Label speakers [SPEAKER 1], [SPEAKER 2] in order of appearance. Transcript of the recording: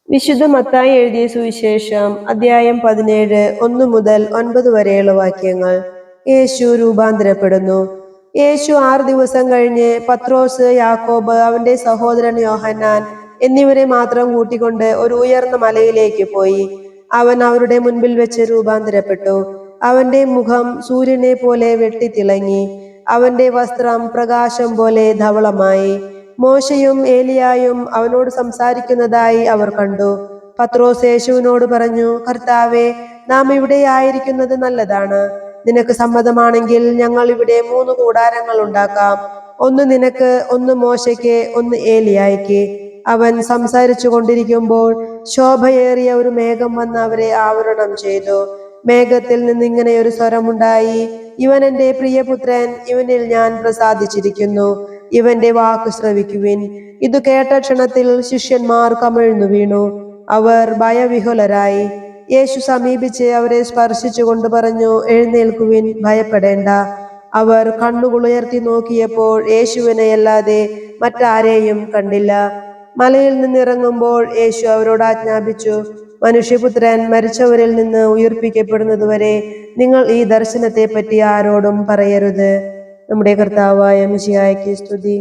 [SPEAKER 1] വിശുദ്ധ മത്തായി എഴുതിയ സുവിശേഷം അധ്യായം 17 1 മുതൽ 9 വരെയുള്ള വാക്യങ്ങൾ. യേശു രൂപാന്തരപ്പെടുന്നു. യേശു 6 ദിവസം കഴിഞ്ഞ് പത്രോസ്, യാക്കോബ്, അവന്റെ സഹോദരൻ യോഹന്നാൻ എന്നിവരെ മാത്രം കൂട്ടിക്കൊണ്ട് ഒരു ഉയർന്ന മലയിലേക്ക് പോയി. അവൻ അവരുടെ മുൻപിൽ വെച്ച് രൂപാന്തരപ്പെട്ടു. അവന്റെ മുഖം സൂര്യനെ പോലെ വെട്ടിത്തിളങ്ങി. അവന്റെ വസ്ത്രം പ്രകാശം പോലെ ധവളമായി. മോശയും ഏലിയായും അവനോട് സംസാരിക്കുന്നതായി അവർ കണ്ടു. പത്രോസ് യേശുവിനോട് പറഞ്ഞു, കർത്താവേ, നാം ഇവിടെ ആയിരിക്കുന്നത് നല്ലതാണ്. നിനക്ക് സമ്മതമാണെങ്കിൽ ഞങ്ങൾ ഇവിടെ 3 കൂടാരങ്ങൾ ഉണ്ടാക്കാം. ഒന്ന് നിനക്ക്, ഒന്ന് മോശയ്ക്ക്, ഒന്ന് ഏലിയായ്ക്ക്. അവൻ സംസാരിച്ചു കൊണ്ടിരിക്കുമ്പോൾ ശോഭയേറിയ ഒരു മേഘം വന്ന് അവരെ ആവരണം ചെയ്തു. മേഘത്തിൽ നിന്ന് ഇങ്ങനെ ഒരു സ്വരമുണ്ടായി, ഇവൻ എന്റെ പ്രിയപുത്രൻ, ഇവനിൽ ഞാൻ പ്രസാദിച്ചിരിക്കുന്നു. ഇവന്റെ വാക്ക് ശ്രവിക്കുവിൻ. ഇത് കേട്ട ക്ഷണത്തിൽ ശിഷ്യന്മാർ കമിഴ്ന്നു വീണു. അവർ ഭയവിഹ്വലരായി. യേശു സമീപിച്ച് അവരെ സ്പർശിച്ചുകൊണ്ട് പറഞ്ഞു, എഴുന്നേൽക്കുവിൻ, ഭയപ്പെടേണ്ട. അവർ കണ്ണുകൾ ഉയർത്തി നോക്കിയപ്പോൾ യേശുവിനെ അല്ലാതെ മറ്റാരെയും കണ്ടില്ല. മലയിൽ നിന്നിറങ്ങുമ്പോൾ യേശു അവരോട് ആജ്ഞാപിച്ചു, മനുഷ്യപുത്രൻ മരിച്ചവരിൽ നിന്ന് ഉയിർപ്പിക്കപ്പെടുന്നതുവരെ നിങ്ങൾ ഈ ദർശനത്തെ പറ്റി ആരോടും പറയരുത്. നമ്മുടെ കർത്താവായ മിശിഹായ്ക്ക് സ്തുതി.